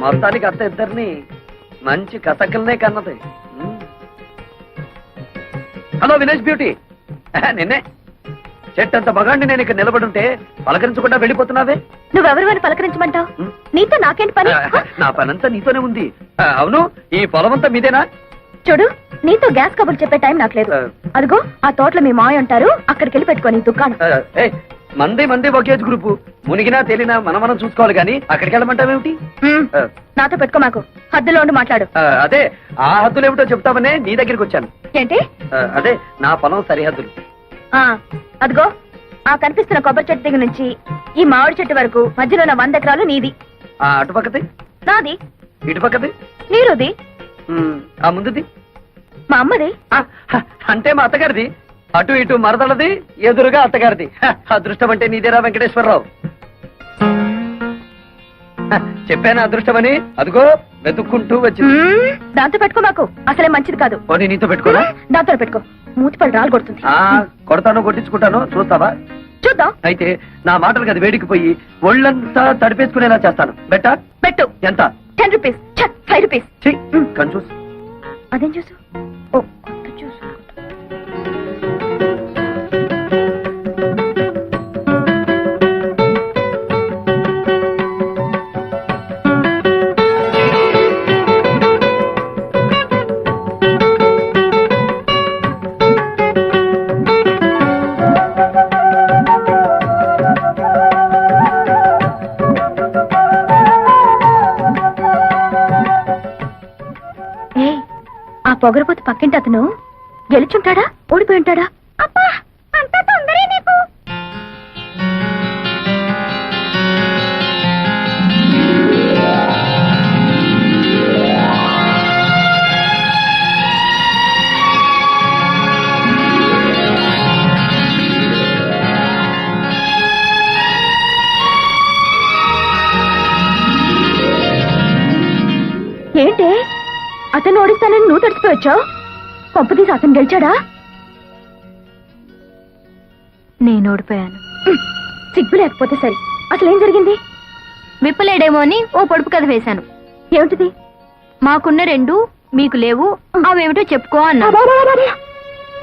మొత్తానికి అత్త ఇద్దరిని మంచి కథకల్నే కన్నది. హలో వినేష్ బ్యూటీ, నిన్నే చెట్టంత మగాండి. నేను ఇక్కడ నిలబడుంటే పలకరించకుండా వెళ్ళిపోతున్నావే. నువ్వెవరు అని పలకరించమంటావు? నీతో నాకేంటి పని? నా పనంతా నీతోనే ఉంది. అవును, ఈ పొలమంతా మీదేనా? చూడు, నీతో గ్యాస్ కబుర్లు చెప్పే టైం నాకు లేదు. అదిగో ఆ తోటలో మీ మాయ ఉంటారు, అక్కడికి వెళ్ళి పెట్టుకోని దుకాణం. మంది ఒకేజ్ గ్రూపు. మునిగినా తేలినా మనం చూసుకోవాలి గానీ అక్కడికి వెళ్ళమంటావేమిటి? నాతో పెట్టుకో, మాకు హద్దులో ఉండి మాట్లాడు. అదే ఆ హద్దులు ఏమిటో చెప్తామనే నీ దగ్గరికి వచ్చాను. ఏంటి? అదే నా పొలం సరిహద్దులు. అదిగో ఆ కనిపిస్తున్న కొబ్బరి చెట్టు దగ్గర నుంచి ఈ మామిడి చెట్టు వరకు మధ్యలో ఉన్న 100 ఎకరాలు నీది. అటుపక్కది నాది. ఇటుపక్కది నీరుది. ఆ ముందుది మా అమ్మది. అంటే మా అత్తగారిది. అటు ఇటు మరదలది, ఎదురుగా అత్తగారిది. అదృష్టం అంటే నీదేరా వెంకటేశ్వరరావు. చెప్పాను అదృష్టమని. అదిగో వెతుక్కుంటూ వచ్చింది. దాంతో పెట్టుకో, మాకు అసలే మంచిది కాదు. పోనీ నీతో పెట్టుకోరా? దాంతో పెట్టుకో, మూతిపడి రాలు కొడుతుంది. కొడతాను, కొట్టించుకుంటాను, చూస్తావా? చూద్దాం. అయితే నా మాటలకు అది వేడికిపోయి ఒళ్ళంతా తడిపేసుకునేలా చేస్తాను. పెట్టు. ఎంత? 10 రూపీస్. 5 రూపీస్. కన్ఫ్యూజ్. అదేం చూసు? ఓ కొత్త చూసు. పొగరపోతు పక్కింటి అతను గెలుచుంటాడా, ఓడిపోయి ఉంటాడా? అబ్బా, అంత తొందరే నీకు. ఏంటి అతను ఓడిస్తానని నువ్వు తడిచిపోయొచ్చావు? పంపతీసి అతను గెలిచాడా? నేను ఓడిపోయాను. సిగ్గు లేకపోతే సరే. అసలేం జరిగింది? విప్పలేడేమో అని ఓ పొడుపు కథ వేశాను. ఏమిటిది? మాకున్న 2 మీకు లేవు, అవేమిటో చెప్పుకో అన్నా.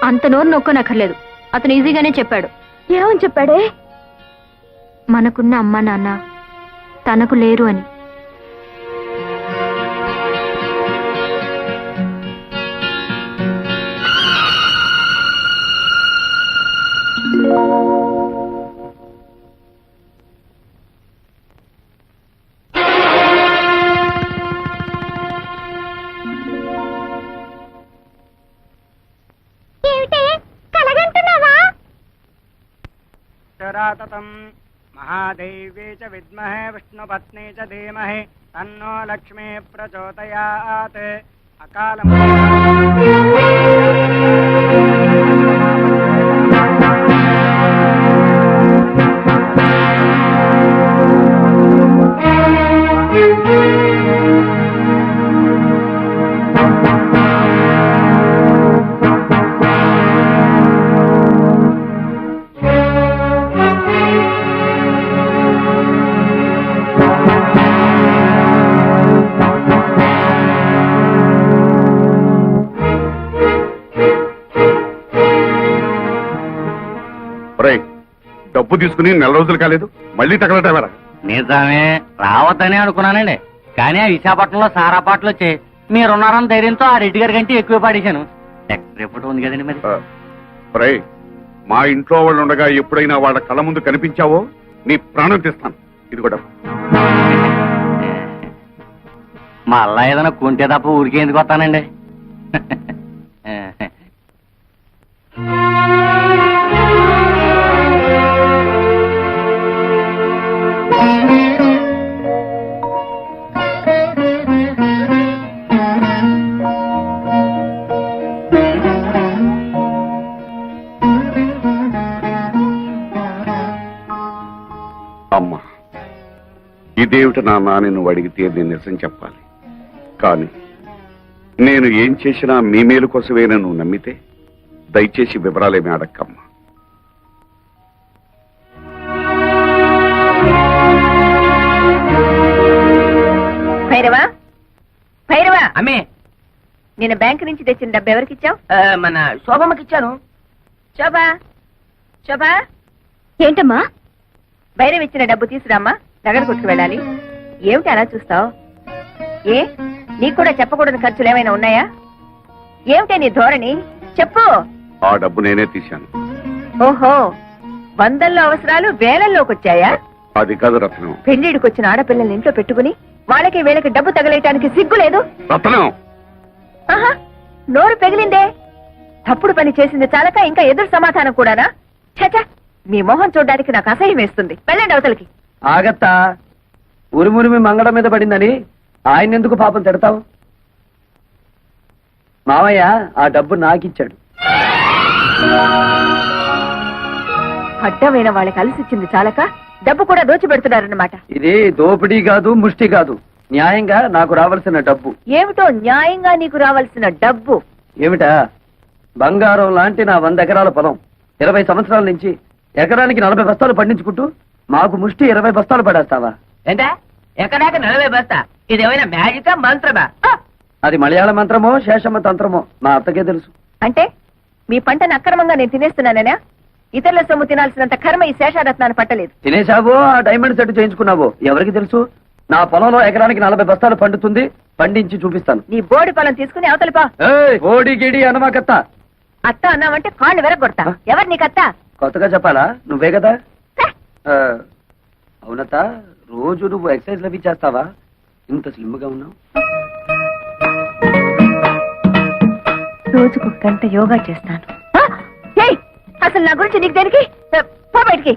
అంత నోరు నొక్కనక్కర్లేదు, అతను ఈజీగానే చెప్పాడు. ఏమని చెప్పాడే? మనకున్న అమ్మ నాన్న తనకు లేరు అని. महादेव्यै च विद्महे विष्णुपत्नी च धीमहि तन्नो लक्ष्मी प्रचोदयात्। డబ్బు తీసుకుని 4 రోజులు కాలేదు, మళ్ళీ తగలటవరా? నిజమే, రావద్దని అనుకున్నానండి. కానీ ఆ విశాఖపట్నంలో సారా పాటలు వచ్చాయి. మీరున్నారని ధైర్యంతో ఆ రెడ్డి గారి కంటే ఎక్కువ పాడేశాను. రిపోర్ట్ ఉంది కదండి మరి. మా ఇంట్లో వాళ్ళు ఉండగా ఎప్పుడైనా వాళ్ళ కళ్ళ ముందు కనిపించావో నీ ప్రాణం తీస్తాను. ఇది కూడా మళ్ళా ఏదైనా కొంటే తప్ప ఊరికే ఎందుకు వస్తానండి? అమ్మా, ఇదేమిటి నాన్న అని నువ్వు అడిగితే నేను నిజం చెప్పాలి. కానీ నేను ఏం చేసినా మీ మేలు కోసమేనా నువ్వు నమ్మితే దయచేసి వివరాలేమి అడక్కమ్మా. భైరవా భైరవా అమ్మే నేను బ్యాంక్ నుంచి తెచ్చిన డబ్బు ఎవరికి ఇచ్చావు? మన శోభమ్మకి ఇచ్చాను. శోభా శోభా ఏంటమ్మా? భైరవ్ ఇచ్చిన డబ్బు తీసురామ్మా, నగర కొట్టుకు వెళ్ళాలి. ఏమిటి అలా చూస్తావు? ఏ నీకు కూడా చెప్పకూడని ఖర్చులు ఏమైనా ఉన్నాయా? ఏమిటే నీ ధోరణి? చెప్పు. ఆ డబ్బు నేనే తీశాను. ఓహో, వందల్లో అవసరాలు వేలల్లోకి వచ్చాయా? అది కాదు రత్నం. పెళ్లిడికి వచ్చిన ఆడపిల్లల్ని ఇంట్లో పెట్టుకుని వాళ్ళకి వీళ్ళకి డబ్బు తగలేయటానికి సిగ్గు లేదు? రత్నం, ఆహా, నోరు పెగిలిందే. తప్పుడు పని చేసింది చాలక ఇంకా ఎదురు సమాధానం కూడానా? చచ, మీ మొహం చూడడానికి నాకు అసహ్యం వేస్తుంది. వెళ్ళండి అవతలకి. ఆగత్తా, ఉరుమురిమి మంగళం మీద పడిందని ఆయన ఎందుకు పాపం తిడతావు? మావయ్య ఆ డబ్బు నాకిచ్చాడు. అడ్డమైన వాళ్ళకి అలసిచ్చింది చాలక డబ్బు కూడా దోచిపెడుతున్నారన్నమాట. ఇది దోపిడీ కాదు, ముష్టి కాదు, న్యాయంగా నాకు రావాల్సిన డబ్బు. ఏమిటో న్యాయంగా నీకు రావాల్సిన డబ్బు? ఏమిటా? బంగారం లాంటి నా 100 ఎకరాల పొలం 20 సంవత్సరాల నుంచి ఎకరానికి 40 బస్తాలు పండించుకుంటూ మాకు ముష్టి 20 బస్తాలు పడేస్తావా? ఏంటా ఎక్కడాక 40 బస్తా? ఇదేమైనా మ్యాజికా మంత్రమా? అది మలయాళ మంత్రమో శేషమ్మ తంత్రమో మా అత్తకే తెలుసు. అంటే మీ పంటను అక్రమంగా నేను తినేస్తున్నానేనా? ఇతరుల సొమ్ము తినాల్సినంత కర్మ ఈ శేషారత్నాన్ని పట్టలేదు. తినేశావో ఆ డైమండ్ సెట్ చేయించుకున్నావో ఎవరికి తెలుసు? నా పొలంలో ఎకరానికి 40 బస్తాలు పండుతుంది, పండించి చూపిస్తాను. నీ బోడి పొలం తీసుకుని అవతలిపా. ఓడి గిడి అనమాకత్త. అత్త అన్నావంటే కాళ్ళు వెరగొడతా. ఎవరు నీకత్తా? కొత్తగా చెప్పాలా? నువ్వే కదా. ఆ, అవునత్త, రోజు నువ్వు ఎక్సర్సైజ్ లవి చేస్తావా? ఇంత స్లిమ్ గా ఉన్నావు. రోజుకు 1 గంట యోగా చేస్తాను. ఏయ్, అసలు నా గురించి నీకు దేనికి? పో బయటికి.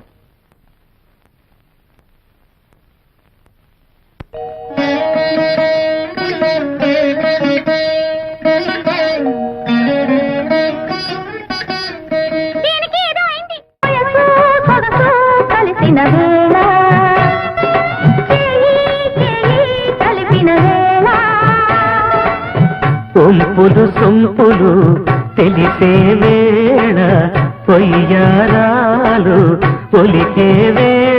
ఒంపులు సొంపులు తెలిసే వేళ పొయ్యారాలు ఒలికే వేళ